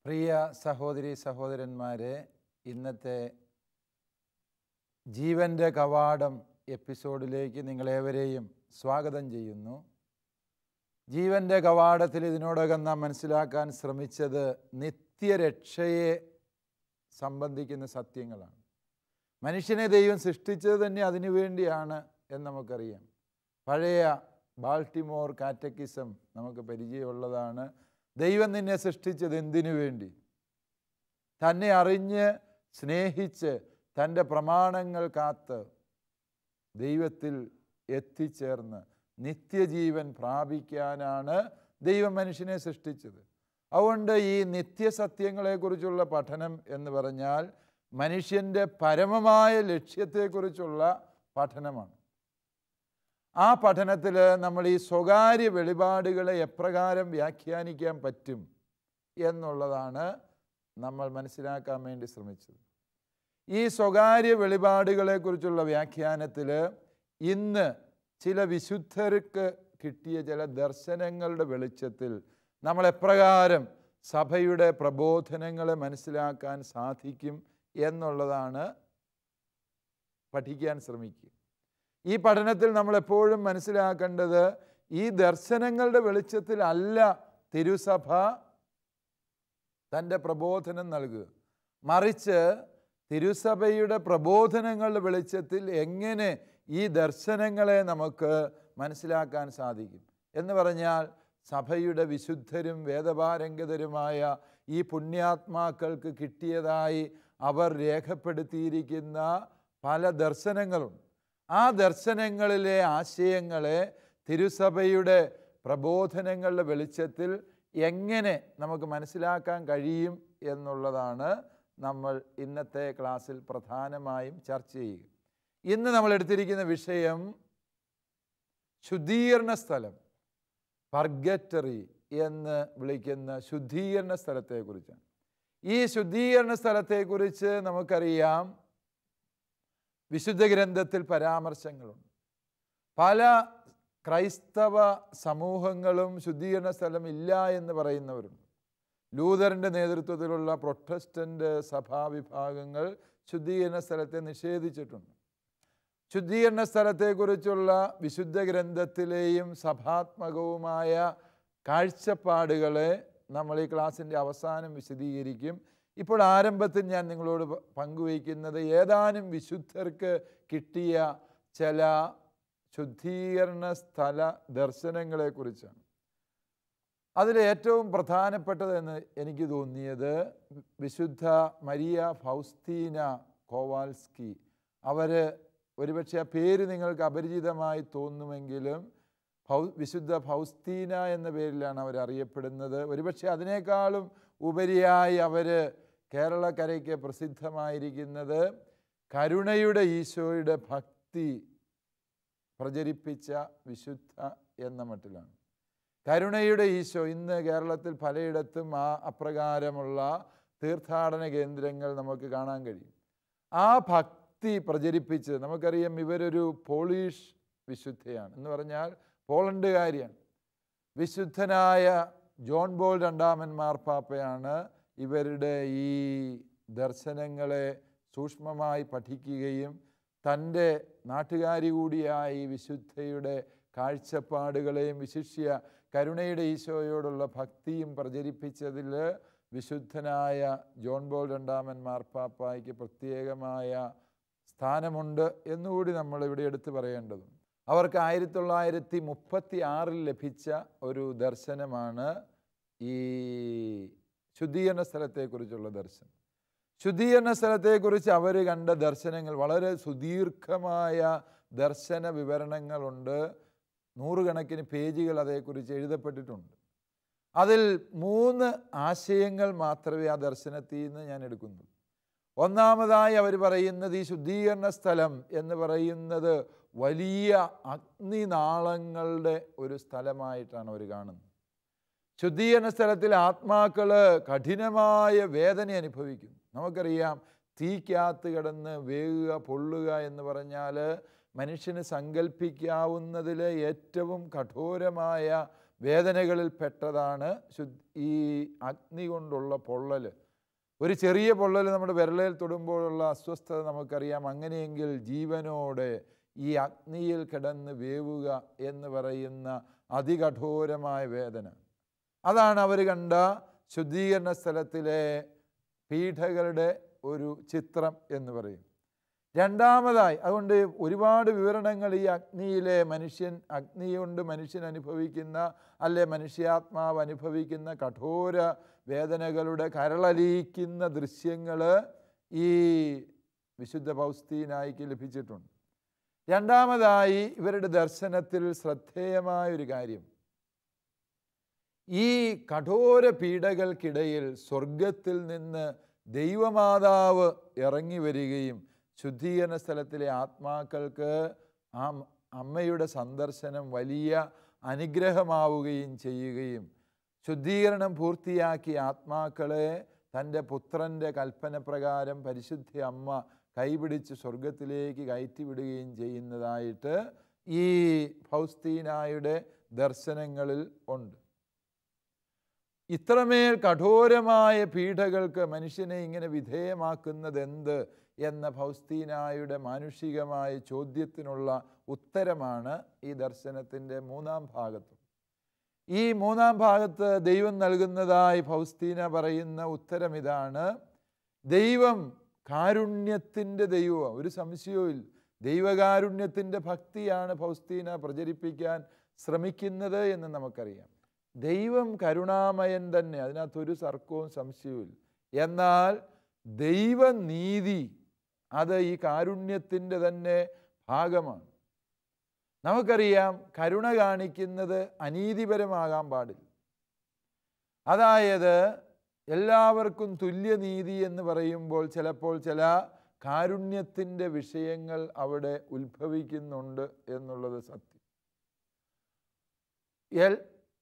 പ്രിയ സഹോദരി സഹോദരന്മാരെ, ഇന്നത്തെ ജീവൻ്റെ കവാടം എപ്പിസോഡിലേക്ക് നിങ്ങളേവരെയും സ്വാഗതം ചെയ്യുന്നു. ജീവൻ്റെ കവാടത്തിൽ ഇതിനോടകം നാം മനസ്സിലാക്കാൻ ശ്രമിച്ചത് നിത്യരക്ഷയെ സംബന്ധിക്കുന്ന സത്യങ്ങളാണ്. മനുഷ്യനെ ദൈവം സൃഷ്ടിച്ചത് തന്നെ അതിനു വേണ്ടിയാണ് എന്ന് നമുക്കറിയാം. പഴയ ബാൾട്ടിമോർ കാറ്റക്കിസം നമുക്ക് പരിചയമുള്ളതാണ്. ദൈവം നിന്നെ സൃഷ്ടിച്ചത് എന്തിനു വേണ്ടി? തന്നെ അറിഞ്ഞ് സ്നേഹിച്ച് തൻ്റെ പ്രമാണങ്ങൾ കാത്ത് ദൈവത്തിൽ എത്തിച്ചേർന്ന് നിത്യജീവൻ പ്രാപിക്കാനാണ് ദൈവം മനുഷ്യനെ സൃഷ്ടിച്ചത്. അതുകൊണ്ട് ഈ നിത്യസത്യങ്ങളെക്കുറിച്ചുള്ള പഠനം എന്ന് പറഞ്ഞാൽ മനുഷ്യൻ്റെ പരമമായ ലക്ഷ്യത്തെക്കുറിച്ചുള്ള പഠനമാണ്. ആ പഠനത്തിൽ നമ്മൾ ഈ സ്വകാര്യ വെളിപാടുകളെ എപ്രകാരം വ്യാഖ്യാനിക്കാൻ പറ്റും എന്നുള്ളതാണ് നമ്മൾ മനസ്സിലാക്കാൻ വേണ്ടി ശ്രമിച്ചത്. ഈ സ്വകാര്യ വെളിപാടുകളെക്കുറിച്ചുള്ള വ്യാഖ്യാനത്തിൽ ഇന്ന് ചില വിശുദ്ധർക്ക് കിട്ടിയ ചില ദർശനങ്ങളുടെ വെളിച്ചത്തിൽ നമ്മൾ എപ്രകാരം സഭയുടെ പ്രബോധനങ്ങളെ മനസ്സിലാക്കാൻ സാധിക്കും എന്നുള്ളതാണ് പഠിക്കാൻ ശ്രമിക്കുക. ഈ പഠനത്തിൽ നമ്മൾ എപ്പോഴും മനസ്സിലാക്കേണ്ടത് ഈ ദർശനങ്ങളുടെ വെളിച്ചത്തിൽ അല്ല തിരുസഭ തൻ്റെ പ്രബോധനം നൽകുക, മറിച്ച് തിരുസഭയുടെ പ്രബോധനങ്ങളുടെ വെളിച്ചത്തിൽ എങ്ങനെ ഈ ദർശനങ്ങളെ നമുക്ക് മനസ്സിലാക്കാൻ സാധിക്കും എന്ന് പറഞ്ഞാൽ സഭയുടെ വിശുദ്ധരും വേദപാരംഗതരുമായ ഈ പുണ്യാത്മാക്കൾക്ക് കിട്ടിയതായി അവർ രേഖപ്പെടുത്തിയിരിക്കുന്ന പല ദർശനങ്ങളുണ്ട്. ആ ദർശനങ്ങളിലെ ആശയങ്ങളെ തിരുസഭയുടെ പ്രബോധനങ്ങളുടെ വെളിച്ചത്തിൽ എങ്ങനെ നമുക്ക് മനസ്സിലാക്കാൻ കഴിയും എന്നുള്ളതാണ് നമ്മൾ ഇന്നത്തെ ക്ലാസ്സിൽ പ്രധാനമായും ചർച്ച ചെയ്യുക. ഇന്ന് നമ്മൾ എടുത്തിരിക്കുന്ന വിഷയം ശുദ്ധീകരണ സ്ഥലം, പർഗറ്ററി എന്ന് വിളിക്കുന്ന ശുദ്ധീകരണ സ്ഥലത്തെക്കുറിച്ചാണ്. ഈ ശുദ്ധീകരണ സ്ഥലത്തെക്കുറിച്ച് നമുക്കറിയാം, വിശുദ്ധ ഗ്രന്ഥത്തിൽ പരാമർശങ്ങളുണ്ട്. പല ക്രൈസ്തവ സമൂഹങ്ങളും ശുദ്ധീകരണ സ്ഥലം ഇല്ല എന്ന് പറയുന്നവരുണ്ട്. ലൂതറിൻ്റെ നേതൃത്വത്തിലുള്ള പ്രൊട്ടസ്റ്റൻ്റ് സഭാവിഭാഗങ്ങൾ ശുദ്ധീകരണ സ്ഥലത്തെ നിഷേധിച്ചിട്ടുണ്ട്. ശുദ്ധീകരണ സ്ഥലത്തെക്കുറിച്ചുള്ള വിശുദ്ധ ഗ്രന്ഥത്തിലെയും സഭാത്മകവുമായ കാഴ്ചപ്പാടുകളെ നമ്മൾ ഈ ക്ലാസ്സിൻ്റെ അവസാനം വിശദീകരിക്കും. ഇപ്പോൾ ആരംഭത്തിൽ ഞാൻ നിങ്ങളോട് പങ്കുവയ്ക്കുന്നത് ഏതാനും വിശുദ്ധർക്ക് കിട്ടിയ ചില ശുദ്ധീകരണ സ്ഥല ദർശനങ്ങളെക്കുറിച്ചാണ്. അതിൽ ഏറ്റവും പ്രധാനപ്പെട്ടതെന്ന് എനിക്ക് തോന്നിയത് വിശുദ്ധ മരിയ ഫൗസ്തീന കോവാൽസ്കി. അവർ ഒരുപക്ഷെ ആ പേര് നിങ്ങൾക്ക് അപരിചിതമായി തോന്നുമെങ്കിലും വിശുദ്ധ ഫൗസ്തീന എന്ന പേരിലാണ് അവർ അറിയപ്പെടുന്നത്. ഒരുപക്ഷെ അതിനേക്കാളും ഉപരിയായി അവർ കേരളക്കരയ്ക്ക് പ്രസിദ്ധമായിരിക്കുന്നത് കരുണയുടെ ഈശോയുടെ ഭക്തി പ്രചരിപ്പിച്ച വിശുദ്ധ എന്ന മട്ടിലാണ്. കരുണയുടെ ഈശോ ഇന്ന് കേരളത്തിൽ പലയിടത്തും അപ്രകാരമുള്ള തീർത്ഥാടന കേന്ദ്രങ്ങൾ നമുക്ക് കാണാൻ കഴിയും. ആ ഭക്തി പ്രചരിപ്പിച്ച്, നമുക്കറിയാം ഇവരൊരു പോളിഷ് വിശുദ്ധയാണ് എന്ന് പറഞ്ഞാൽ പോളണ്ടുകാരിയാണ്. വിശുദ്ധനായ ജോൺ പോൾ രണ്ടാമൻ മാർപ്പാപ്പയാണ് ഇവരുടെ ഈ ദർശനങ്ങളെ സൂക്ഷ്മമായി പഠിക്കുകയും തൻ്റെ നാട്ടുകാരി കൂടിയായി വിശുദ്ധയുടെ കാഴ്ചപ്പാടുകളെയും വിശിഷ്യ കരുണയുടെ ഈശോയോടുള്ള ഭക്തിയും പ്രചരിപ്പിച്ചതിൽ വിശുദ്ധനായ ജോൺ പോൾ രണ്ടാമൻ മാർപ്പാപ്പായ്ക്ക് പ്രത്യേകമായ സ്ഥാനമുണ്ട് എന്നുകൂടി നമ്മൾ ഇവിടെ എടുത്തു പറയേണ്ടതുണ്ട്. അവർക്ക് 1936 ലഭിച്ച ഒരു ദർശനമാണ് ഈ ശുദ്ധീകരണ സ്ഥലത്തെക്കുറിച്ചുള്ള ദർശനം. ശുദ്ധീകരണ സ്ഥലത്തെക്കുറിച്ച് അവർ കണ്ട ദർശനങ്ങൾ വളരെ സുദീർഘമായ ദർശന വിവരണങ്ങളുണ്ട്. 100 കണക്കിന് പേജുകൾ അതേക്കുറിച്ച് എഴുതപ്പെട്ടിട്ടുണ്ട്. അതിൽ 3 ആശയങ്ങൾ മാത്രമേ ആ ദർശനത്തിൽ നിന്ന് ഞാൻ എടുക്കുന്നുള്ളൂ. ഒന്നാമതായി അവർ പറയുന്നത് ഈ ശുദ്ധീകരണ സ്ഥലം എന്ന് പറയുന്നത് വലിയ അഗ്നിനാളങ്ങളുടെ ഒരു സ്ഥലമായിട്ടാണ് അവർ കാണുന്നത്. ശുദ്ധീകരണ സ്ഥലത്തിൽ ആത്മാക്കൾ കഠിനമായ വേദന അനുഭവിക്കുന്നു. നമുക്കറിയാം, തീക്കകത്ത് കിടന്ന് വേകുക, പൊള്ളുക എന്ന് പറഞ്ഞാൽ മനുഷ്യന് സങ്കല്പിക്കാവുന്നതിലെ ഏറ്റവും കഠോരമായ വേദനകളിൽ പെട്ടതാണ് ഈ അഗ്നി കൊണ്ടുള്ള പൊള്ളൽ. ഒരു ചെറിയ പൊള്ളൽ നമ്മുടെ വിരലിൽ തൊടുമ്പോഴുള്ള അസ്വസ്ഥത നമുക്കറിയാം. അങ്ങനെയെങ്കിൽ ജീവനോടെ ഈ അഗ്നിയിൽ കിടന്ന് വേവുക എന്ന് പറയുന്ന അതികഠോരമായ വേദന, അതാണ് അവർ കണ്ട ശുദ്ധീകരണ സ്ഥലത്തിലെ പീഠകളുടെ ഒരു ചിത്രം എന്ന് പറയും. രണ്ടാമതായി, അതുകൊണ്ട് ഒരുപാട് വിവരണങ്ങൾ ഈ അഗ്നിയിലെ അഗ്നി കൊണ്ട് മനുഷ്യൻ അനുഭവിക്കുന്ന, അല്ലെ മനുഷ്യാത്മാവ് അനുഭവിക്കുന്ന കഠോര വേദനകളുടെ കരളലിയിക്കുന്ന ദൃശ്യങ്ങൾ ഈ വിശുദ്ധ ഫൗസ്തീനായിക്ക് ലഭിച്ചിട്ടുണ്ട്. രണ്ടാമതായി, ഇവരുടെ ദർശനത്തിൽ ശ്രദ്ധേയമായൊരു കാര്യം, ഈ കഠോര പീഡകൾക്കിടയിൽ സ്വർഗത്തിൽ നിന്ന് ദൈവമാതാവ് ഇറങ്ങി വരികയും ശുദ്ധീകരണ സ്ഥലത്തിലെ ആത്മാക്കൾക്ക് ആ അമ്മയുടെ സന്ദർശനം വലിയ അനുഗ്രഹമാവുകയും ചെയ്യുകയും ശുദ്ധീകരണം പൂർത്തിയാക്കിയ ആത്മാക്കളെ തൻ്റെ പുത്രൻ്റെ കൽപ്പന പ്രകാരം പരിശുദ്ധ അമ്മ കൈപിടിച്ച് സ്വർഗത്തിലേക്ക് കയറ്റിവിടുകയും ചെയ്യുന്നതായിട്ട് ഈ ഫൗസ്തീനായുടെ ദർശനങ്ങളിൽ ഉണ്ട്. ഇത്രമേൽ കഠോരമായ പീഡകൾക്ക് മനുഷ്യനെ ഇങ്ങനെ വിധേയമാക്കുന്നത് എന്ത് എന്ന ഫൗസ്തീനായുടെ മാനുഷികമായ ചോദ്യത്തിനുള്ള ഉത്തരമാണ് ഈ ദർശനത്തിൻ്റെ മൂന്നാം ഭാഗത്ത്. ഈ മൂന്നാം ഭാഗത്ത് ദൈവം നൽകുന്നതായി ഫൗസ്തീന പറയുന്ന ഉത്തരം ഇതാണ്: ദൈവം കാരുണ്യത്തിൻ്റെ ദൈവം, ഒരു സംശയവും. ദൈവകാരുണ്യത്തിൻ്റെ ഭക്തിയാണ് ഫൗസ്തീന പ്രചരിപ്പിക്കാൻ ശ്രമിക്കുന്നത് എന്ന് നമുക്കറിയാം. ദൈവം കരുണാമയൻ തന്നെ, അതിനകത്തൊരു തർക്കവും സംശയവും. എന്നാൽ ദൈവനീതി അത് ഈ കാരുണ്യത്തിൻ്റെ തന്നെ ഭാഗമാണ്. നമുക്കറിയാം, കരുണ കാണിക്കുന്നത് അനീതിപരമാകാൻ പാടില്ല. അതായത് എല്ലാവർക്കും തുല്യനീതി എന്ന് പറയുമ്പോൾ ചിലപ്പോൾ ചില കാരുണ്യത്തിൻ്റെ വിഷയങ്ങൾ അവിടെ ഉത്ഭവിക്കുന്നുണ്ട് എന്നുള്ളത് സത്യം.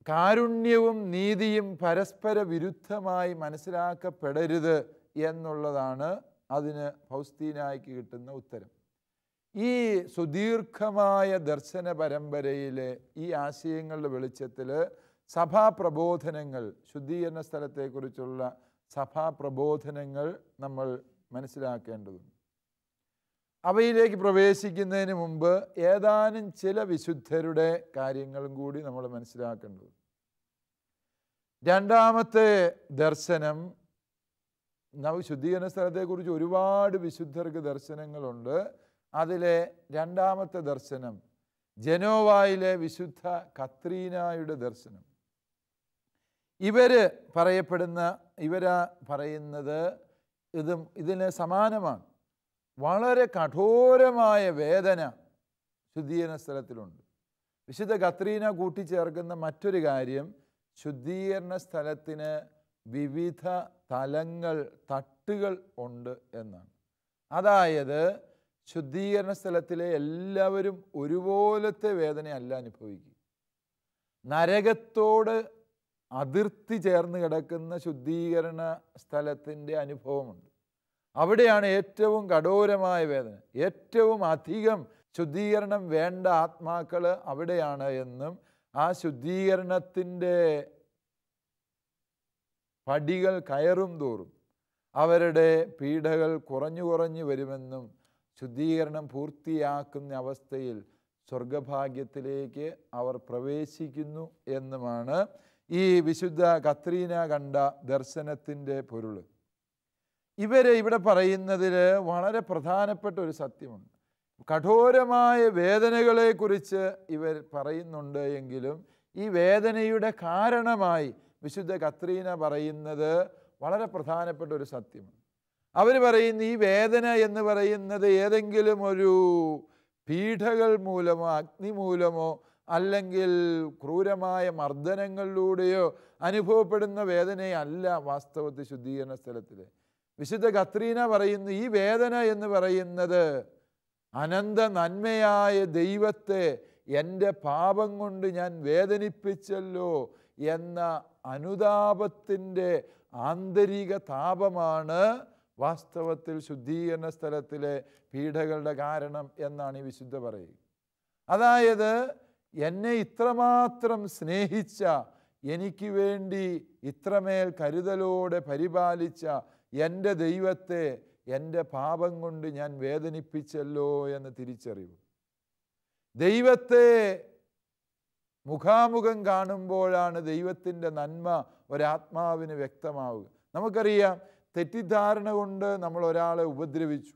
കാരുണ്യവും നീതിയും പരസ്പര വിരുദ്ധമായി മനസ്സിലാക്കപ്പെടരുത് എന്നുള്ളതാണ് അതിന് ഫൗസ്തീനായ്ക്ക് കിട്ടുന്ന ഉത്തരം. ഈ സുദീർഘമായ ദർശന പരമ്പരയിലെ ഈ ആശയങ്ങളുടെ വെളിച്ചത്തിൽ സഭാപ്രബോധനങ്ങൾ, ശുദ്ധീകരണ സ്ഥലത്തെക്കുറിച്ചുള്ള സഭാപ്രബോധനങ്ങൾ നമ്മൾ മനസ്സിലാക്കേണ്ടതുണ്ട്. അവയിലേക്ക് പ്രവേശിക്കുന്നതിന് മുമ്പ് ഏതാനും ചില വിശുദ്ധരുടെ കാര്യങ്ങളും കൂടി നമ്മൾ മനസ്സിലാക്കേണ്ടത്. രണ്ടാമത്തെ ദർശനം, ശുദ്ധീകരണ സ്ഥലത്തെക്കുറിച്ച് ഒരുപാട് വിശുദ്ധർക്ക് ദർശനങ്ങളുണ്ട്. അതിലെ രണ്ടാമത്തെ ദർശനം ജനോവയിലെ വിശുദ്ധ കത്രീനായുടെ ദർശനം. ഇവരാ പറയുന്നത് ഇതിന് സമാനമാണ്. വളരെ കഠോരമായ വേദന ശുദ്ധീകരണ സ്ഥലത്തിലുണ്ട്. വിശുദ്ധ കത്രീന കൂട്ടിച്ചേർക്കുന്ന മറ്റൊരു കാര്യം, ശുദ്ധീകരണ സ്ഥലത്തിന് വിവിധ തട്ടുകൾ ഉണ്ട് എന്നാണ്. അതായത് ശുദ്ധീകരണ സ്ഥലത്തിലെ എല്ലാവരും ഒരുപോലത്തെ വേദനയല്ല അനുഭവിക്കുക. നരകത്തോട് അതിർത്തി ചേർന്ന് കിടക്കുന്ന ശുദ്ധീകരണ സ്ഥലത്തിൻ്റെ അനുഭവമുണ്ട്. അവിടെയാണ് ഏറ്റവും കഠോരമായ വേദന. ഏറ്റവും അധികം ശുദ്ധീകരണം വേണ്ട ആത്മാക്കൾ അവിടെയാണ് എന്നും ആ ശുദ്ധീകരണത്തിൻ്റെ പടികൾ കയറും തോറും അവരുടെ പീഡകൾ കുറഞ്ഞു വരുമെന്നും ശുദ്ധീകരണം പൂർത്തിയാക്കുന്ന അവസ്ഥയിൽ സ്വർഗഭാഗ്യത്തിലേക്ക് അവർ പ്രവേശിക്കുന്നു എന്നുമാണ് ഈ വിശുദ്ധ കത്രീന കണ്ട ദർശനത്തിൻ്റെ പൊരുൾ. ഇവിടെ പറയുന്നതിൽ വളരെ പ്രധാനപ്പെട്ട ഒരു സത്യമുണ്ട്. കഠോരമായ വേദനകളെക്കുറിച്ച് ഇവർ പറയുന്നുണ്ട് എങ്കിലും ഈ വേദനയുടെ കാരണമായി വിശുദ്ധ കത്രീന പറയുന്നത് വളരെ പ്രധാനപ്പെട്ട ഒരു സത്യമാണ്. അവർ പറയുന്ന ഈ വേദന എന്ന് പറയുന്നത് ഏതെങ്കിലും ഒരു പീഡകൾ മൂലമോ അഗ്നി മൂലമോ അല്ലെങ്കിൽ ക്രൂരമായ മർദ്ദനങ്ങളിലൂടെയോ അനുഭവപ്പെടുന്ന വേദനയല്ല വാസ്തവത്തിൽ ശുദ്ധീകരണ സ്ഥലത്തിൽ. വിശുദ്ധ കത്രീന പറയുന്നു, ഈ വേദന എന്ന് പറയുന്നത് അനന്ത നന്മയായ ദൈവത്തെ എൻ്റെ പാപം കൊണ്ട് ഞാൻ വേദനിപ്പിച്ചല്ലോ എന്ന അനുതാപത്തിൻ്റെ ആന്തരിക താപമാണ് വാസ്തവത്തിൽ ശുദ്ധീകരണ സ്ഥലത്തിലെ പീഡകളുടെ കാരണം എന്നാണ് ഈ വിശുദ്ധ പറയുക. അതായത് എന്നെ ഇത്രമാത്രം സ്നേഹിച്ച, എനിക്ക് വേണ്ടി ഇത്രമേൽ കരുതലോടെ പരിപാലിച്ച എൻ്റെ ദൈവത്തെ എൻ്റെ പാപം കൊണ്ട് ഞാൻ വേദനിപ്പിച്ചല്ലോ എന്ന് തിരിച്ചറിവ്. ദൈവത്തെ മുഖാമുഖം കാണുമ്പോഴാണ് ദൈവത്തിൻ്റെ നന്മ ഒരാത്മാവിന് വ്യക്തമാവുക. നമുക്കറിയാം, തെറ്റിദ്ധാരണ കൊണ്ട് നമ്മൾ ഒരാളെ ഉപദ്രവിച്ചു,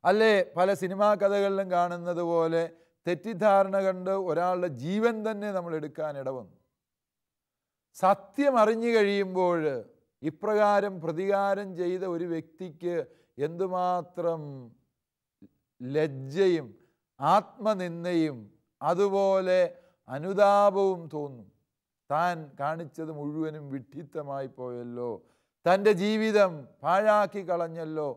അല്ലേ? പല സിനിമാ കഥകളിലും കാണുന്നത് പോലെ തെറ്റിദ്ധാരണ കണ്ട് ഒരാളുടെ ജീവൻ തന്നെ നമ്മൾ എടുക്കാൻ ഇടവന്നു. സത്യം അറിഞ്ഞു കഴിയുമ്പോൾ ഇപ്രകാരം പ്രതികാരം ചെയ്ത ഒരു വ്യക്തിക്ക് എന്തുമാത്രം ലജ്ജയും ആത്മനിന്ദയും അതുപോലെ അനുതാപവും തോന്നും. താൻ കാണിച്ചത് മുഴുവനും വിഡ്ഢിത്തമായി പോയല്ലോ, തൻ്റെ ജീവിതം പാഴാക്കി കളഞ്ഞല്ലോ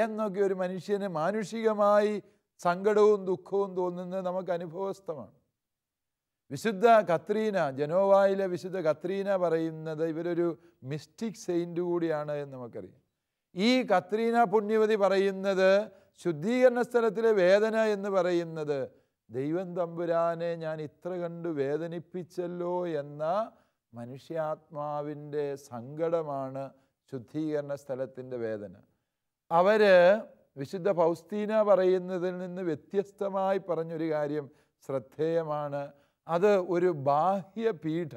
എന്നൊക്കെ ഒരു മനുഷ്യന് മാനുഷികമായി സങ്കടവും ദുഃഖവും തോന്നുന്നത് നമുക്ക് അനുഭവസ്ഥമാണ്. വിശുദ്ധ കത്രീന, ജനോവയിലെ വിശുദ്ധ കത്രീന പറയുന്നത് ഇവരൊരു മിസ്റ്റിക് സെയിൻ്റ് കൂടിയാണ് എന്ന് നമുക്കറിയാം. ഈ കത്രീന പുണ്യവതി പറയുന്നത് ശുദ്ധീകരണ സ്ഥലത്തിലെ വേദന എന്ന് പറയുന്നത് ദൈവം തമ്പുരാനെ ഞാൻ ഇത്ര കണ്ട് വേദനിപ്പിച്ചല്ലോ എന്ന മനുഷ്യാത്മാവിൻ്റെ സങ്കടമാണ് ശുദ്ധീകരണ സ്ഥലത്തിൻ്റെ വേദന. അവർ വിശുദ്ധ ഫൗസ്തീന പറയുന്നതിൽ നിന്ന് വ്യത്യസ്തമായി പറഞ്ഞൊരു കാര്യം ശ്രദ്ധേയമാണ്. അത് ഒരു ബാഹ്യപീഠ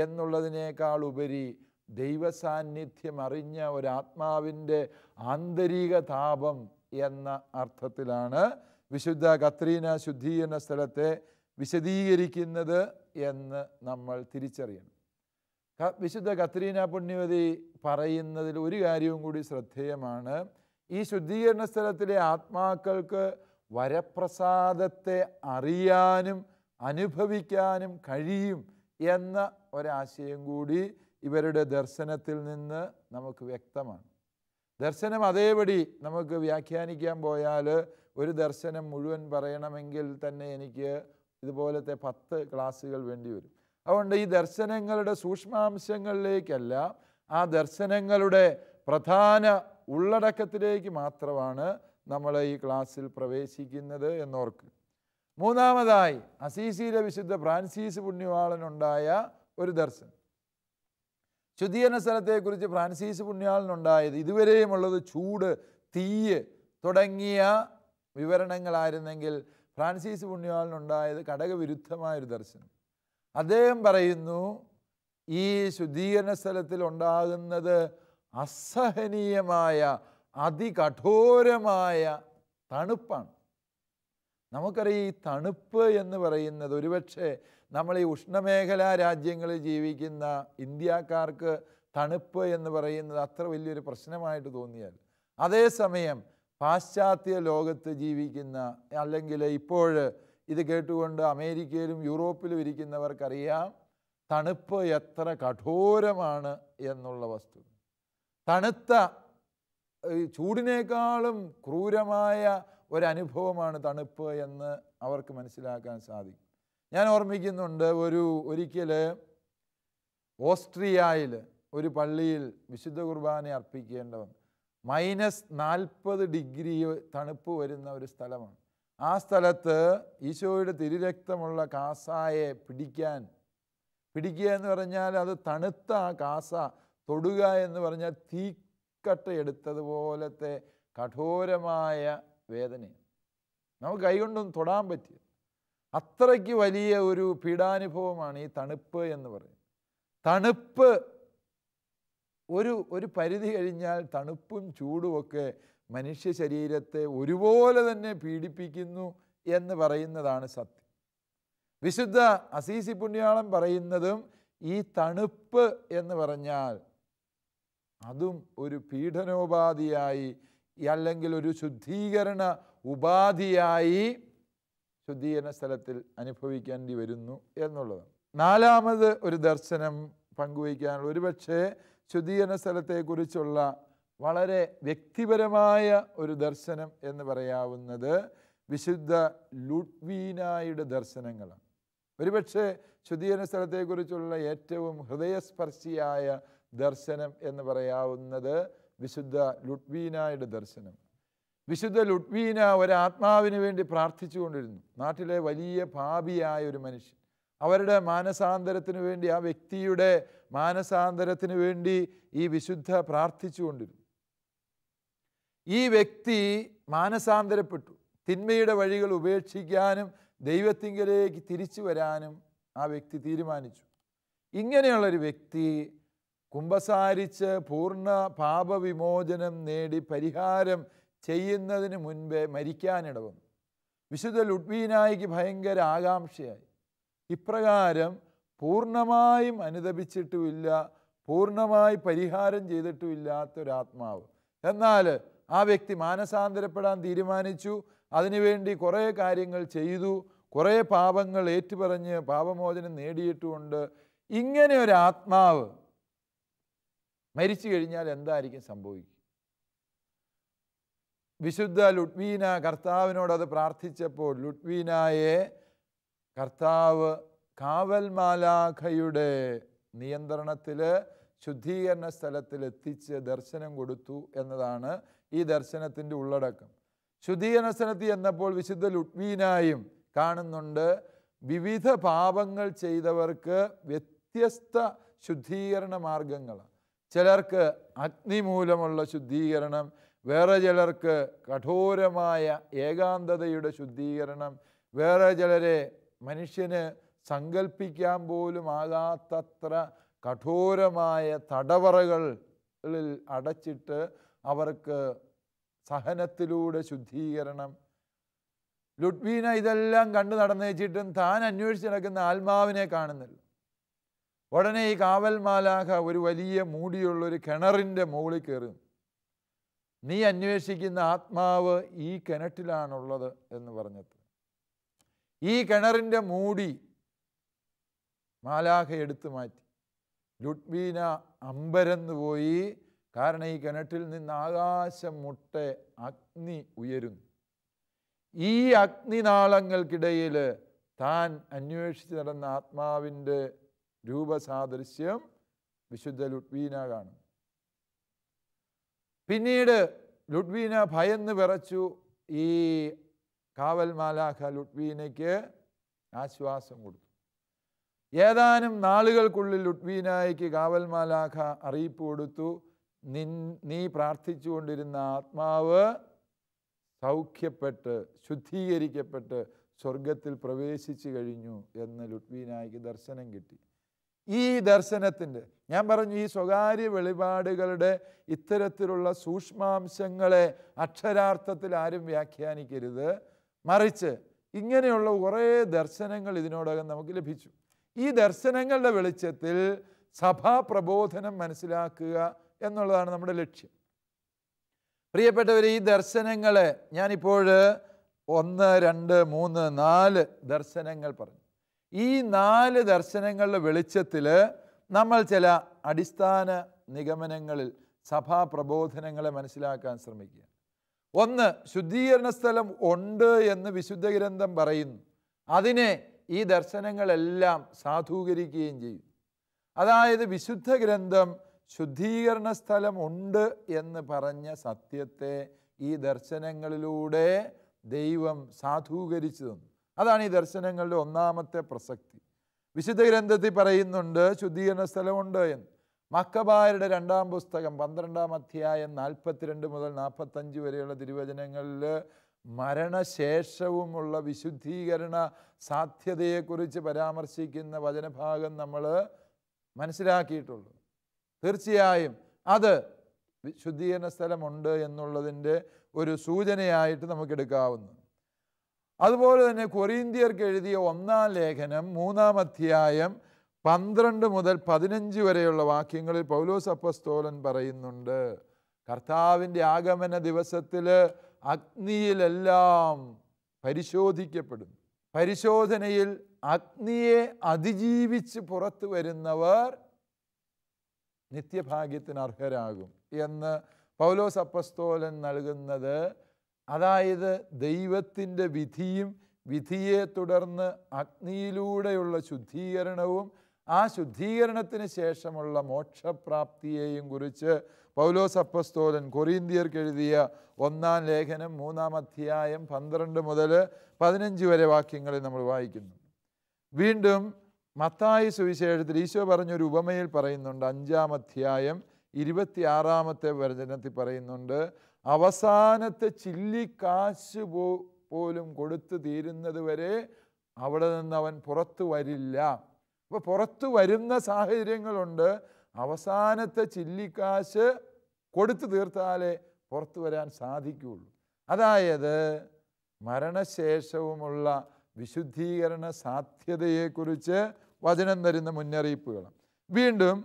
എന്നുള്ളതിനേക്കാൾ ഉപരി ദൈവസാന്നിധ്യം അറിഞ്ഞ ഒരാത്മാവിൻ്റെ ആന്തരിക താപം എന്ന അർത്ഥത്തിലാണ് വിശുദ്ധ കത്രീന ശുദ്ധീകരണ സ്ഥലത്തെ വിശദീകരിക്കുന്നത് എന്ന് നമ്മൾ തിരിച്ചറിയണം. വിശുദ്ധ കത്രീന പുണ്യവതി പറയുന്നതിൽ ഒരു കാര്യവും കൂടി ശ്രദ്ധേയമാണ്. ഈ ശുദ്ധീകരണ സ്ഥലത്തിലെ ആത്മാക്കൾക്ക് വരപ്രസാദത്തെ അറിയാനും അനുഭവിക്കാനും കഴിയും എന്ന ഒരാശയം കൂടി ഇവരുടെ ദർശനത്തിൽ നിന്ന് നമുക്ക് വ്യക്തമാണ്. ദർശനം അതേപടി നമുക്ക് വ്യാഖ്യാനിക്കാൻ പോയാൽ ഒരു ദർശനം മുഴുവൻ പറയണമെങ്കിൽ തന്നെ എനിക്ക് ഇതുപോലത്തെ 10 ക്ലാസ്സുകൾ വേണ്ടി വരും. അതുകൊണ്ട് ഈ ദർശനങ്ങളുടെ സൂക്ഷ്മാംശങ്ങളിലേക്കല്ല, ആ ദർശനങ്ങളുടെ പ്രധാന ഉള്ളടക്കത്തിലേക്ക് മാത്രമാണ് നമ്മൾ ഈ ക്ലാസ്സിൽ പ്രവേശിക്കുന്നത് എന്നോർക്ക്. മൂന്നാമതായി അസീസിയിലെ വിശുദ്ധ ഫ്രാൻസിസ് പുണ്യവാളനുണ്ടായ ഒരു ദർശനം. ശുദ്ധീകരണ സ്ഥലത്തെക്കുറിച്ച് ഫ്രാൻസിസ് പുണ്യവാളനുണ്ടായത് ഇതുവരെയുമുള്ളത് ചൂട്, തീയ് തുടങ്ങിയ വിവരണങ്ങളായിരുന്നെങ്കിൽ ഫ്രാൻസിസ് പുണ്യവാളനുണ്ടായത് ഘടകവിരുദ്ധമായൊരു ദർശനം. അദ്ദേഹം പറയുന്നു, ഈ ശുദ്ധീകരണ സ്ഥലത്തിൽ ഉണ്ടാകുന്നത് അസഹനീയമായ അതികഠോരമായ തണുപ്പാണ്. നമുക്കറിയാം, ഈ തണുപ്പ് എന്ന് പറയുന്നത് ഒരുപക്ഷെ നമ്മൾ ഈ ഉഷ്ണമേഖലാ രാജ്യങ്ങളിൽ ജീവിക്കുന്ന ഇന്ത്യക്കാർക്ക് തണുപ്പ് എന്ന് പറയുന്നത് അത്ര വലിയൊരു പ്രശ്നമായിട്ട് തോന്നിയാൽ, അതേസമയം പാശ്ചാത്യ ലോകത്ത് ജീവിക്കുന്ന, അല്ലെങ്കിൽ ഇപ്പോൾ ഇത് കേട്ടുകൊണ്ട് അമേരിക്കയിലും യൂറോപ്പിലും ഇരിക്കുന്നവർക്കറിയാം തണുപ്പ് എത്ര കഠോരമാണ് എന്നുള്ള വസ്തു. തണുത്ത ചൂടിനേക്കാളും ക്രൂരമായ ഒരനുഭവമാണ് തണുപ്പ് എന്ന് അവർക്ക് മനസ്സിലാക്കാൻ സാധിക്കും. ഞാൻ ഓർമ്മിക്കുന്നുണ്ട്, ഒരിക്കൽ ഓസ്ട്രിയയിൽ ഒരു പള്ളിയിൽ വിശുദ്ധ കുർബാന അർപ്പിക്കേണ്ട വന്നു. -40 ഡിഗ്രി തണുപ്പ് വരുന്ന ഒരു സ്ഥലമാണ്. ആ സ്ഥലത്ത് ഈശോയുടെ തിരുരക്തമുള്ള കാസായെ പിടിക്കുക എന്ന് പറഞ്ഞാൽ അത് തണുത്ത ആ കാസ തൊടുക എന്ന് പറഞ്ഞാൽ തീക്കട്ട എടുത്തതുപോലത്തെ കഠോരമായ വേദനയാണ്. നമുക്ക് കൈകൊണ്ടൊന്നും തൊടാൻ പറ്റില്ല. അത്രയ്ക്ക് വലിയ ഒരു പീഡാനുഭവമാണ് ഈ തണുപ്പ് എന്ന് പറയുന്നത്. തണുപ്പ് ഒരു പരിധി കഴിഞ്ഞാൽ തണുപ്പും ചൂടുമൊക്കെ മനുഷ്യ ശരീരത്തെ ഒരുപോലെ തന്നെ പീഡിപ്പിക്കുന്നു എന്ന് പറയുന്നതാണ് സത്യം. വിശുദ്ധ അസീസി പുണ്യാളൻ പറയുന്നതും ഈ തണുപ്പ് എന്ന് പറഞ്ഞാൽ അതും ഒരു പീഡനോപാധിയായി, അല്ലെങ്കിൽ ഒരു ശുദ്ധീകരണ ഉപാധിയായി ശുദ്ധീകരണ സ്ഥലത്തിൽ അനുഭവിക്കേണ്ടി വരുന്നു എന്നുള്ളതാണ്. നാലാമത് ഒരു ദർശനം പങ്കുവയ്ക്കാനുള്ള, ഒരുപക്ഷെ ശുദ്ധീകരണ സ്ഥലത്തെക്കുറിച്ചുള്ള വളരെ വ്യക്തിപരമായ ഒരു ദർശനം എന്ന് പറയാവുന്നത് വിശുദ്ധ ലുഡ്വീനായുടെ ദർശനങ്ങളാണ്. ഒരുപക്ഷെ ശുദ്ധീകരണ സ്ഥലത്തെക്കുറിച്ചുള്ള ഏറ്റവും വിശുദ്ധ ലുഡ്വീന ഒരാത്മാവിന് വേണ്ടി പ്രാർത്ഥിച്ചു കൊണ്ടിരുന്നു. നാട്ടിലെ വലിയ പാപിയായ ഒരു മനുഷ്യൻ. അവരുടെ മാനസാന്തരത്തിന് വേണ്ടി, ആ വ്യക്തിയുടെ മാനസാന്തരത്തിന് വേണ്ടി ഈ വിശുദ്ധ പ്രാർത്ഥിച്ചു കൊണ്ടിരുന്നു. ഈ വ്യക്തി മാനസാന്തരപ്പെട്ടു. തിന്മയുടെ വഴികൾ ഉപേക്ഷിക്കാനും ദൈവത്തിങ്കലേക്ക് തിരിച്ചു വരാനും ആ വ്യക്തി തീരുമാനിച്ചു. ഇങ്ങനെയുള്ളൊരു വ്യക്തി കുമ്പസാരിച്ച് പൂർണ്ണ പാപവിമോചനം നേടി പരിഹാരം ചെയ്യുന്നതിന് മുൻപേ മരിക്കാനിട വന്നു. വിശുദ്ധ ലുഡ്വീനായിക്ക് ഭയങ്കര ആകാംക്ഷയായി. ഇപ്രകാരം പൂർണ്ണമായും അനുതപിച്ചിട്ടുമില്ല, പൂർണ്ണമായി പരിഹാരം ചെയ്തിട്ടുമില്ലാത്തൊരാത്മാവ്. എന്നാൽ ആ വ്യക്തി മാനസാന്തരപ്പെടാൻ തീരുമാനിച്ചു. അതിനുവേണ്ടി കുറേ കാര്യങ്ങൾ ചെയ്തു, കുറേ പാപങ്ങൾ ഏറ്റുപറഞ്ഞ് പാപമോചനം നേടിയിട്ടുമുണ്ട്. ഇങ്ങനെ ഒരു ആത്മാവ് മരിച്ചു കഴിഞ്ഞാൽ എന്തായിരിക്കും സംഭവിക്കുക? വിശുദ്ധ ലുഡ്വീന കർത്താവിനോടത് പ്രാർത്ഥിച്ചപ്പോൾ ലുഡ്വീനായെ കർത്താവ് കാവൽ മാലാഖയുടെ നിയന്ത്രണത്തിൽ ശുദ്ധീകരണ സ്ഥലത്തിൽ എത്തിച്ച് ദർശനം കൊടുത്തു എന്നതാണ് ഈ ദർശനത്തിൻ്റെ ഉള്ളടക്കം. ശുദ്ധീകരണ സ്ഥലത്ത് ചെന്നപ്പോൾ വിശുദ്ധ ലുഡ്വീനായും കാണുന്നുണ്ട് വിവിധ പാപങ്ങൾ ചെയ്തവർക്ക് വ്യത്യസ്ത ശുദ്ധീകരണ മാർഗങ്ങളാണ്. ചിലർക്ക് അഗ്നി മൂലമുള്ള ശുദ്ധീകരണം, വേറെ ചിലർക്ക് കഠോരമായ ഏകാന്തതയുടെ ശുദ്ധീകരണം, വേറെ ചിലരെ മനുഷ്യന് സങ്കല്പിക്കാൻ പോലും ആകാത്തത്ര കഠോരമായ തടവറകളിൽ അടച്ചിട്ട് അവർക്ക് സഹനത്തിലൂടെ ശുദ്ധീകരണം. ലുഡ്വീന ഇതെല്ലാം കണ്ടു നടന്നു വെച്ചിട്ടും താൻ അന്വേഷിച്ച് നടക്കുന്ന ആത്മാവിനെ കാണുന്നില്ല. ഉടനെ ഈ കാവൽ മാലാഖ ഒരു വലിയ മൂടിയുള്ളൊരു കിണറിൻ്റെ മുകളിൽ കയറും. നീ അന്വേഷിക്കുന്ന ആത്മാവ് ഈ കിണറ്റിലാണുള്ളത് എന്ന് പറഞ്ഞത്. ഈ കിണറിൻ്റെ മൂടി മാലാഖ എടുത്തു മാറ്റി. ലുഡ്വീന അമ്പരന്ന് പോയി. കാരണം ഈ കിണറ്റിൽ നിന്ന് ആകാശം മുട്ടെ അഗ്നി ഉയരുന്നു. ഈ അഗ്നിനാളങ്ങൾക്കിടയിൽ താൻ അന്വേഷിച്ച് നടന്ന ആത്മാവിൻ്റെ രൂപസാദൃശ്യം വിശുദ്ധ ലുഡ്വീന കാണും. പിന്നീട് ലുഡ്വീന ഭയന്ന് വിറച്ചു. ഈ കാവൽ മാലാഖ ലുഡ്വീനയ്ക്ക് ആശ്വാസം കൊടുത്തു. ഏതാനും നാളുകൾക്കുള്ളിൽ ലുഡ്വീനായ്ക്ക് കാവൽ മാലാഖ അറിയിപ്പ് കൊടുത്തു, നീ പ്രാർത്ഥിച്ചുകൊണ്ടിരുന്ന ആത്മാവ് സൗഖ്യപ്പെട്ട് ശുദ്ധീകരിക്കപ്പെട്ട് സ്വർഗത്തിൽ പ്രവേശിച്ചു കഴിഞ്ഞു എന്ന് ലുഡ്വീനായ്ക്ക് ദർശനം കിട്ടി. ഈ ദർശനത്തിൻ്റെ, ഞാൻ പറഞ്ഞു, ഈ സ്വകാര്യ വെളിപാടുകളുടെ ഇത്തരത്തിലുള്ള സൂക്ഷ്മാംശങ്ങളെ അക്ഷരാർത്ഥത്തിൽ ആരും വ്യാഖ്യാനിക്കരുത്. മറിച്ച് ഇങ്ങനെയുള്ള കുറേ ദർശനങ്ങൾ ഇതിനോടകം നമുക്ക് ലഭിച്ചു. ഈ ദർശനങ്ങളുടെ വെളിച്ചത്തിൽ സഭാപ്രബോധനം മനസ്സിലാക്കുക എന്നുള്ളതാണ് നമ്മുടെ ലക്ഷ്യം. പ്രിയപ്പെട്ടവരെ, ഈ ദർശനങ്ങളെ ഞാനിപ്പോൾ 1, 2, 3, 4 ദർശനങ്ങൾ പറഞ്ഞു. ഈ 4 ദർശനങ്ങളുടെ വെളിച്ചത്തിൽ നമ്മൾ ചില അടിസ്ഥാന നിഗമനങ്ങളിൽ സഭാപ്രബോധനങ്ങളെ മനസ്സിലാക്കാൻ ശ്രമിക്കുക. 1, ശുദ്ധീകരണ സ്ഥലം ഉണ്ട് എന്ന് വിശുദ്ധ ഗ്രന്ഥം പറയുന്നു. അതിനെ ഈ ദർശനങ്ങളെല്ലാം സാധൂകരിക്കുകയും ചെയ്യും. അതായത് വിശുദ്ധ ഗ്രന്ഥം ശുദ്ധീകരണ സ്ഥലം ഉണ്ട് എന്ന് പറഞ്ഞ സത്യത്തെ ഈ ദർശനങ്ങളിലൂടെ ദൈവം സാധൂകരിച്ചു തന്നു. അതാണ് ഈ ദർശനങ്ങളുടെ ഒന്നാമത്തെ പ്രസക്തി. വിശുദ്ധ ഗ്രന്ഥത്തിൽ പറയുന്നുണ്ട് ശുദ്ധീകരണ സ്ഥലമുണ്ട് എന്ന്. മക്കബായരുടെ 2-ാം പുസ്തകം 12-ാം അധ്യായം 42 മുതൽ 45 വരെയുള്ള തിരുവചനങ്ങളിൽ മരണശേഷവുമുള്ള വിശുദ്ധീകരണ സാധ്യതയെക്കുറിച്ച് പരാമർശിക്കുന്ന വചനഭാഗം നമ്മൾ മനസ്സിലാക്കിയിട്ടുള്ളൂ. തീർച്ചയായും അത് ശുദ്ധീകരണ സ്ഥലമുണ്ട് എന്നുള്ളതിൻ്റെ ഒരു സൂചനയായിട്ട് നമുക്കെടുക്കാവുന്നു. അതുപോലെ തന്നെ കൊറിന്ത്യർക്ക് എഴുതിയ 1-ാം ലേഖനം 3-ാം അധ്യായം 12 മുതൽ 15 വരെയുള്ള വാക്യങ്ങളിൽ പൗലോസ് അപ്പോസ്തലൻ പറയുന്നുണ്ട്, കർത്താവിൻ്റെ ആഗമന ദിവസത്തിൽ അഗ്നിയിലെല്ലാം പരിശോധിക്കപ്പെടുന്നു. പരിശോധനയിൽ അഗ്നിയെ അതിജീവിച്ച് പുറത്തു വരുന്നവർ നിത്യഭാഗ്യത്തിന് അർഹരാകും എന്ന് പൗലോസ് അപ്പോസ്തലൻ നൽകുന്നത്, അതായത് ദൈവത്തിൻ്റെ വിധിയും വിധിയെ തുടർന്ന് അഗ്നിയിലൂടെയുള്ള ശുദ്ധീകരണവും ആ ശുദ്ധീകരണത്തിന് ശേഷമുള്ള മോക്ഷപ്രാപ്തിയെയും കുറിച്ച് പൗലോസ് അപ്പസ്തോലൻ കൊറിന്ത്യർക്ക് എഴുതിയ 1-ാം ലേഖനം 3-ാം അധ്യായം 12 മുതൽ 15 വരെ വാക്യങ്ങളിൽ നമ്മൾ വായിക്കുന്നു. വീണ്ടും മത്തായി സുവിശേഷത്തിൽ ഈശോ പറഞ്ഞൊരു ഉപമയിൽ പറയുന്നുണ്ട്. 5-ാം അധ്യായം 26-ാമത്തെ വചനത്തിൽ പറയുന്നുണ്ട്, അവസാനത്തെ ചില്ലിക്കാശ് പോലും കൊടുത്തു തീരുന്നത് വരെ അവിടെ നിന്ന് അവൻ പുറത്തു വരില്ല. അപ്പോൾ പുറത്തു വരുന്ന സാഹചര്യങ്ങളുണ്ട്. അവസാനത്തെ ചില്ലിക്കാശ് കൊടുത്തു തീർത്താലേ പുറത്തു വരാൻ സാധിക്കുകയുള്ളൂ. അതായത് മരണശേഷവുമുള്ള വിശുദ്ധീകരണ സാധ്യതയെക്കുറിച്ച് വചനം തരുന്ന മുന്നറിയിപ്പുകൾ. വീണ്ടും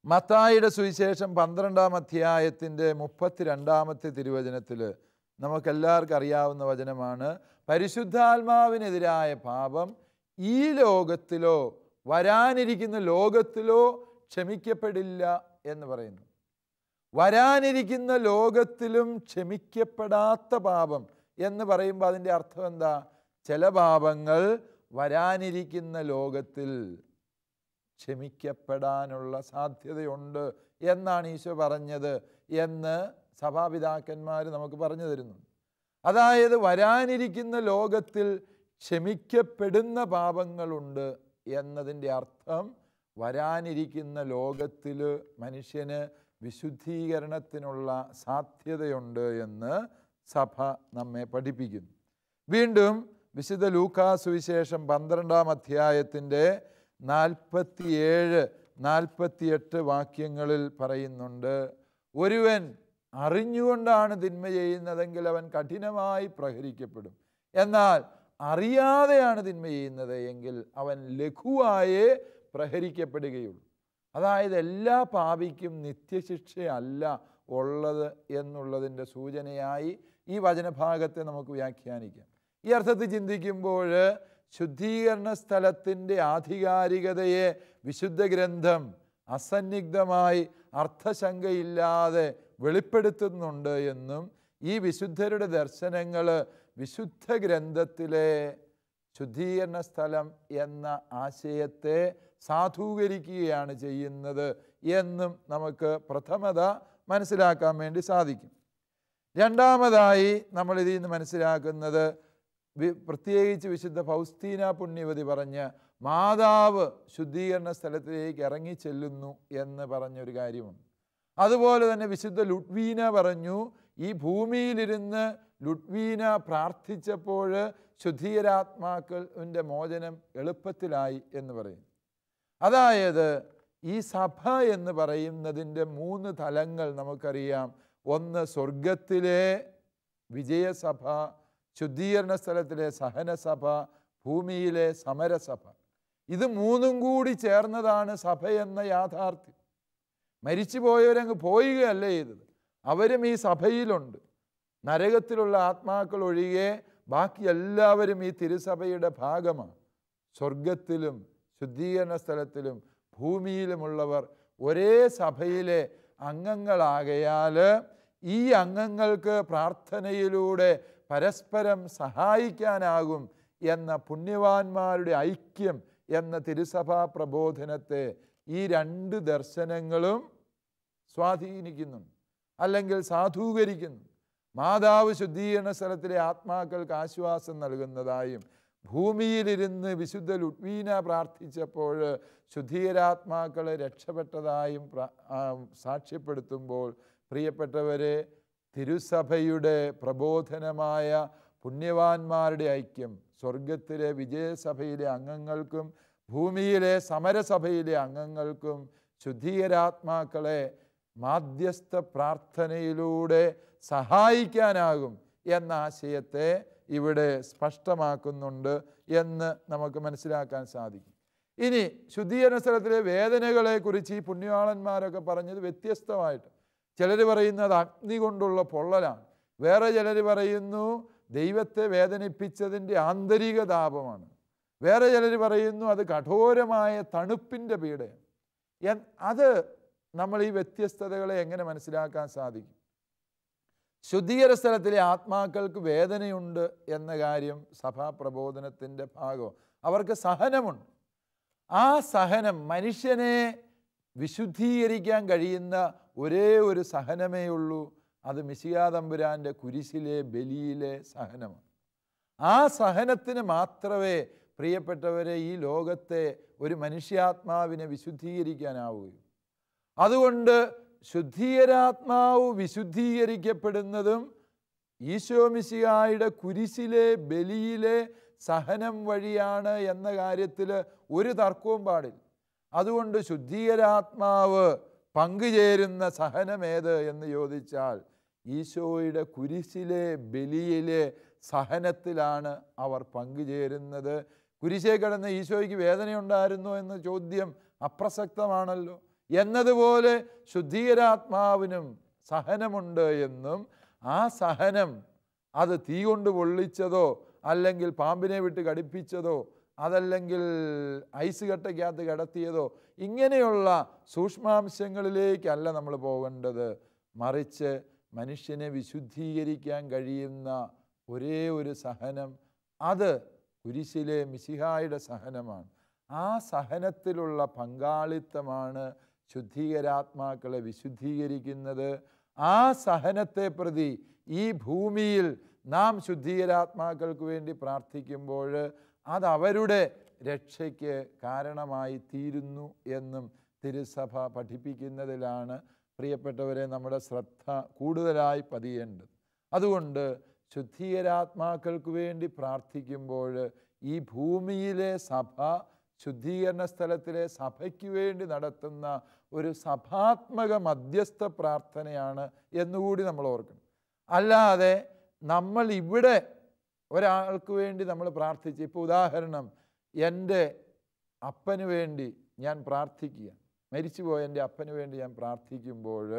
മത്തായിയുടെ സുവിശേഷം 12-ാം അധ്യായത്തിൻ്റെ 32-ാമത്തെ തിരുവചനത്തിൽ നമുക്കെല്ലാവർക്കും അറിയാവുന്ന വചനമാണ്, പരിശുദ്ധാത്മാവിനെതിരായ പാപം ഈ ലോകത്തിലോ വരാനിരിക്കുന്ന ലോകത്തിലോ ക്ഷമിക്കപ്പെടില്ല എന്ന് പറയുന്നു. വരാനിരിക്കുന്ന ലോകത്തിലും ക്ഷമിക്കപ്പെടാത്ത പാപം എന്ന് പറയുമ്പോൾ അതിൻ്റെ അർത്ഥം എന്താ? ചില പാപങ്ങൾ വരാനിരിക്കുന്ന ലോകത്തിൽ ക്ഷമിക്കപ്പെടാനുള്ള സാധ്യതയുണ്ട് എന്നാണ് ഈശോ പറഞ്ഞത് എന്ന് സഭാപിതാക്കന്മാർ നമുക്ക് പറഞ്ഞു തരുന്നു. അതായത് വരാനിരിക്കുന്ന ലോകത്തിൽ ക്ഷമിക്കപ്പെടുന്ന പാപങ്ങളുണ്ട് എന്നതിൻ്റെ അർത്ഥം വരാനിരിക്കുന്ന ലോകത്തിൽ മനുഷ്യന് വിശുദ്ധീകരണത്തിനുള്ള സാധ്യതയുണ്ട് എന്ന് സഭ നമ്മെ പഠിപ്പിക്കുന്നു. വീണ്ടും വിശുദ്ധ ലൂക്കാ സുവിശേഷം 12-ാം അധ്യായത്തിൻ്റെ 47-48 വാക്യങ്ങളിൽ പറയുന്നുണ്ട്, ഒരുവൻ അറിഞ്ഞുകൊണ്ടാണ് തിന്മ ചെയ്യുന്നതെങ്കിൽ അവൻ കഠിനമായി പ്രഹരിക്കപ്പെടും. എന്നാൽ അറിയാതെയാണ് തിന്മ ചെയ്യുന്നത് എങ്കിൽ അവൻ ലഘുവായേ പ്രഹരിക്കപ്പെടുകയുള്ളൂ. അതായത് എല്ലാ പാപിക്കും നിത്യശിക്ഷയല്ല ഉള്ളത് എന്നുള്ളതിൻ്റെ സൂചനയായി ഈ വചനഭാഗത്തെ നമുക്ക് വ്യാഖ്യാനിക്കാം. ഈ അർത്ഥത്തിൽ ചിന്തിക്കുമ്പോൾ ശുദ്ധീകരണ സ്ഥലത്തിൻ്റെ ആധികാരികതയെ വിശുദ്ധ ഗ്രന്ഥം അസന്നിഗ്ധമായി അർത്ഥശങ്കയില്ലാതെ വെളിപ്പെടുത്തുന്നുണ്ട് എന്നും ഈ വിശുദ്ധരുടെ ദർശനങ്ങൾ വിശുദ്ധ ഗ്രന്ഥത്തിലെ ശുദ്ധീകരണ സ്ഥലം എന്ന ആശയത്തെ സാധൂകരിക്കുകയാണ് ചെയ്യുന്നത് എന്നും നമുക്ക് പ്രഥമത മനസ്സിലാക്കാൻ വേണ്ടി സാധിക്കും. രണ്ടാമതായി നമ്മൾ ഇതിൽ നിന്ന് മനസ്സിലാക്കുന്നത്, പ്രത്യേകിച്ച് വിശുദ്ധ ഫൗസ്തീന പുണ്യവതി പറഞ്ഞ് മാതാവ് ശുദ്ധീകരണ സ്ഥലത്തിലേക്ക് ഇറങ്ങിച്ചെല്ലുന്നു എന്ന് പറഞ്ഞൊരു കാര്യമുണ്ട്. അതുപോലെ തന്നെ വിശുദ്ധ ലുഡ്വീന പറഞ്ഞു, ഈ ഭൂമിയിലിരുന്ന് ലുഡ്വീന പ്രാർത്ഥിച്ചപ്പോൾ ശുദ്ധീകരാത്മാക്കളുടെ മോചനം എളുപ്പത്തിലായി എന്ന് പറയും. അതായത് ഈ സഭ എന്ന് പറയുന്നതിൻ്റെ 3 തലങ്ങൾ നമുക്കറിയാം. ഒന്ന് സ്വർഗത്തിലെ വിജയസഭ, ശുദ്ധീകരണ സ്ഥലത്തിലെ സഹനസഭ, ഭൂമിയിലെ സമരസഭ. ഇത് 3ഉം കൂടി ചേർന്നതാണ് സഭ എന്ന യാഥാർത്ഥ്യം. മരിച്ചു പോയവരങ്ങ് പോവുകയല്ല ചെയ്തത്, അവരും ഈ സഭയിലുണ്ട്. നരകത്തിലുള്ള ആത്മാക്കൾ ഒഴികെ ബാക്കി എല്ലാവരും ഈ തിരുസഭയുടെ ഭാഗമാണ്. സ്വർഗത്തിലും ശുദ്ധീകരണ സ്ഥലത്തിലും ഭൂമിയിലുമുള്ളവർ ഒരേ സഭയിലെ അംഗങ്ങളാകയാൽ ഈ അംഗങ്ങൾക്ക് പ്രാർത്ഥനയിലൂടെ പരസ്പരം സഹായിക്കാനാകും എന്ന പുണ്യവാന്മാരുടെ ഐക്യം എന്ന തിരുസഭാ പ്രബോധനത്തെ ഈ 2 ദർശനങ്ങളും സ്വാധീനിക്കുന്നുണ്ട്, അല്ലെങ്കിൽ സാധൂകരിക്കുന്നു. മാതാവ് ശുദ്ധീകരണ സ്ഥലത്തിലെ ആത്മാക്കൾക്ക് ആശ്വാസം നൽകുന്നതായും ഭൂമിയിലിരുന്ന് വിശുദ്ധ ലുഡ്വീന പ്രാർത്ഥിച്ചപ്പോൾ ശുദ്ധീകരാത്മാക്കളെ രക്ഷപ്പെട്ടതായും സാക്ഷ്യപ്പെടുത്തുമ്പോൾ, പ്രിയപ്പെട്ടവരെ, തിരുസഭയുടെ പ്രബോധനമായ പുണ്യവാന്മാരുടെ ഐക്യം സ്വർഗത്തിലെ വിജയസഭയിലെ അംഗങ്ങൾക്കും ഭൂമിയിലെ സമരസഭയിലെ അംഗങ്ങൾക്കും ശുദ്ധീകരാത്മാക്കളെ മാധ്യസ്ഥ പ്രാർത്ഥനയിലൂടെ സഹായിക്കാനാകും എന്ന ആശയത്തെ ഇവിടെ സ്പഷ്ടമാക്കുന്നുണ്ട് എന്ന് നമുക്ക് മനസ്സിലാക്കാൻ സാധിക്കും. ഇനി ശുദ്ധീകരണ സ്ഥലത്തിലെ വേദനകളെക്കുറിച്ച് ഈ പുണ്യവാളന്മാരൊക്കെ പറഞ്ഞത് വ്യത്യസ്തമായിട്ട്. ചിലർ പറയുന്നത് അഗ്നി കൊണ്ടുള്ള പൊള്ളലാണ്, വേറെ ചിലർ പറയുന്നു ദൈവത്തെ വേദനിപ്പിച്ചതിൻ്റെ ആന്തരിക താപമാണ്, വേറെ ചിലർ പറയുന്നു അത് കഠോരമായ തണുപ്പിൻ്റെ പീഡയാണ്. അത് നമ്മൾ ഈ വ്യത്യസ്തതകളെ എങ്ങനെ മനസ്സിലാക്കാൻ സാധിക്കും? ശുദ്ധീകരണ സ്ഥലത്തിലെ ആത്മാക്കൾക്ക് വേദനയുണ്ട് എന്ന കാര്യം സഭാപ്രബോധനത്തിൻ്റെ ഭാഗം. അവർക്ക് സഹനമുണ്ട്. ആ സഹനം മനുഷ്യനെ വിശുദ്ധീകരിക്കാൻ കഴിയുന്ന ഒരേ ഒരു സഹനമേ ഉള്ളൂ. അത് മിശിഹാ തമ്പുരാൻ്റെ കുരിശിലെ ബലിയിലെ സഹനമാണ്. ആ സഹനത്തിന് മാത്രമേ പ്രിയപ്പെട്ടവരെ ഈ ലോകത്തെ ഒരു മനുഷ്യാത്മാവിനെ വിശുദ്ധീകരിക്കാനാവുകയുള്ളൂ. അതുകൊണ്ട് ശുദ്ധീകരാത്മാവ് വിശുദ്ധീകരിക്കപ്പെടുന്നതും ഈശോ മിശിഹായുടെ കുരിശിലെ ബലിയിലെ സഹനം വഴിയാണ് എന്ന കാര്യത്തിൽ ഒരു തർക്കവും പാടില്ല. അതുകൊണ്ട് ശുദ്ധീകരാത്മാവ് പങ്കുചേരുന്ന സഹനമേത് എന്ന് ചോദിച്ചാൽ ഈശോയുടെ കുരിശിലെ ബലിയിലെ സഹനത്തിലാണ് അവർ പങ്കുചേരുന്നത്. കുരിശേ കിടന്ന് ഈശോയ്ക്ക് വേദനയുണ്ടായിരുന്നോ എന്ന ചോദ്യം അപ്രസക്തമാണല്ലോ. എന്നതുപോലെ ശുദ്ധീകരാത്മാവിനും സഹനമുണ്ട് എന്നും ആ സഹനം അത് തീ കൊണ്ട് പൊള്ളിച്ചതോ അല്ലെങ്കിൽ പാമ്പിനെ വിട്ട് കടിപ്പിച്ചതോ അതല്ലെങ്കിൽ ഐസ് കട്ടയ്ക്കകത്ത് കിടത്തിയതോ ഇങ്ങനെയുള്ള സൂക്ഷ്മാംശങ്ങളിലേക്കല്ല നമ്മൾ പോകേണ്ടത്. മറിച്ച് മനുഷ്യനെ വിശുദ്ധീകരിക്കാൻ കഴിയുന്ന ഒരേ ഒരു സഹനം, അത് കുരിശിലെ മിശിഹായുടെ സഹനമാണ്. ആ സഹനത്തിലുള്ള പങ്കാളിത്തമാണ് ശുദ്ധീകരാത്മാക്കളെ വിശുദ്ധീകരിക്കുന്നത്. ആ സഹനത്തെ പ്രതി ഈ ഭൂമിയിൽ നാം ശുദ്ധീകരാത്മാക്കൾക്ക് വേണ്ടി പ്രാർത്ഥിക്കുമ്പോൾ അത് അവരുടെ രക്ഷയ്ക്ക് കാരണമായി തീരുന്നു എന്നും തിരുസഭ പഠിപ്പിക്കുന്നതിലാണ് പ്രിയപ്പെട്ടവരെ നമ്മുടെ ശ്രദ്ധ കൂടുതലായി പതിയേണ്ടത്. അതുകൊണ്ട് ശുദ്ധീകരാത്മാക്കൾക്ക് വേണ്ടി പ്രാർത്ഥിക്കുമ്പോൾ ഈ ഭൂമിയിലെ സഭ ശുദ്ധീകരണ സ്ഥലത്തിലെ സഭയ്ക്ക് വേണ്ടി നടത്തുന്ന ഒരു സഭാത്മക മധ്യസ്ഥ പ്രാർത്ഥനയാണ് എന്നുകൂടി നമ്മൾ ഓർക്കണം. അല്ലാതെ നമ്മൾ ഇവിടെ ഒരാൾക്ക് വേണ്ടി നമ്മൾ പ്രാർത്ഥിച്ച്, ഇപ്പോൾ ഉദാഹരണം എൻ്റെ അപ്പന് വേണ്ടി ഞാൻ പ്രാർത്ഥിക്കുക, മരിച്ചുപോയ എൻ്റെ അപ്പന് വേണ്ടി ഞാൻ പ്രാർത്ഥിക്കുമ്പോൾ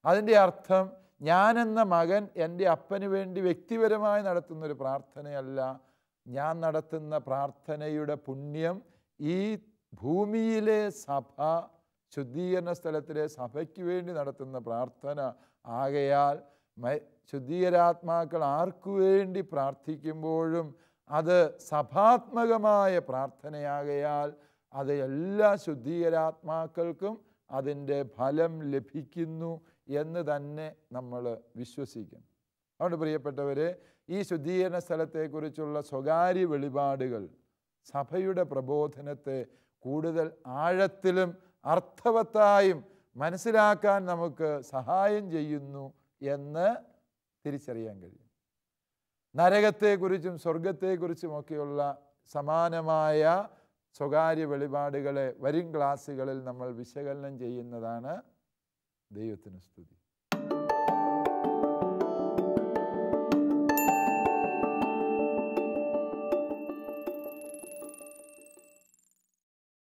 അതിൻ്റെ അർത്ഥം ഞാനെന്ന മകൻ എൻ്റെ അപ്പന് വേണ്ടി വ്യക്തിപരമായി നടത്തുന്നൊരു പ്രാർത്ഥനയല്ല. ഞാൻ നടത്തുന്ന പ്രാർത്ഥനയുടെ പുണ്യം ഈ ഭൂമിയിലെ സഭ ശുദ്ധീകരണ സ്ഥലത്തിലെ സഭയ്ക്ക് വേണ്ടി നടത്തുന്ന പ്രാർത്ഥന ആകയാൽ ശുദ്ധീകരാത്മാക്കൾ ആർക്കു വേണ്ടി പ്രാർത്ഥിക്കുമ്പോഴും അത് സഭാത്മകമായ പ്രാർത്ഥനയാകയാൽ അത് എല്ലാ ശുദ്ധീകരാത്മാക്കൾക്കും അതിൻ്റെ ഫലം ലഭിക്കുന്നു എന്ന് തന്നെ നമ്മൾ വിശ്വസിക്കണം. അതുകൊണ്ട് പ്രിയപ്പെട്ടവരെ, ഈ ശുദ്ധീകരണ സ്ഥലത്തെക്കുറിച്ചുള്ള സ്വകാര്യ വെളിപാടുകൾ സഭയുടെ പ്രബോധനത്തെ കൂടുതൽ ആഴത്തിലും അർത്ഥവത്തായും മനസ്സിലാക്കാൻ നമുക്ക് സഹായം ചെയ്യുന്നു എന്ന് തിരിച്ചറിയാൻ കഴിയും. നരകത്തെക്കുറിച്ചും സ്വർഗത്തെക്കുറിച്ചുമൊക്കെയുള്ള സമാനമായ സ്വകാര്യ വെളിപാടുകളെ വരും ക്ലാസ്സുകളിൽ നമ്മൾ വിശകലനം ചെയ്യുന്നതാണ്. ദൈവത്തിന് സ്തുതി.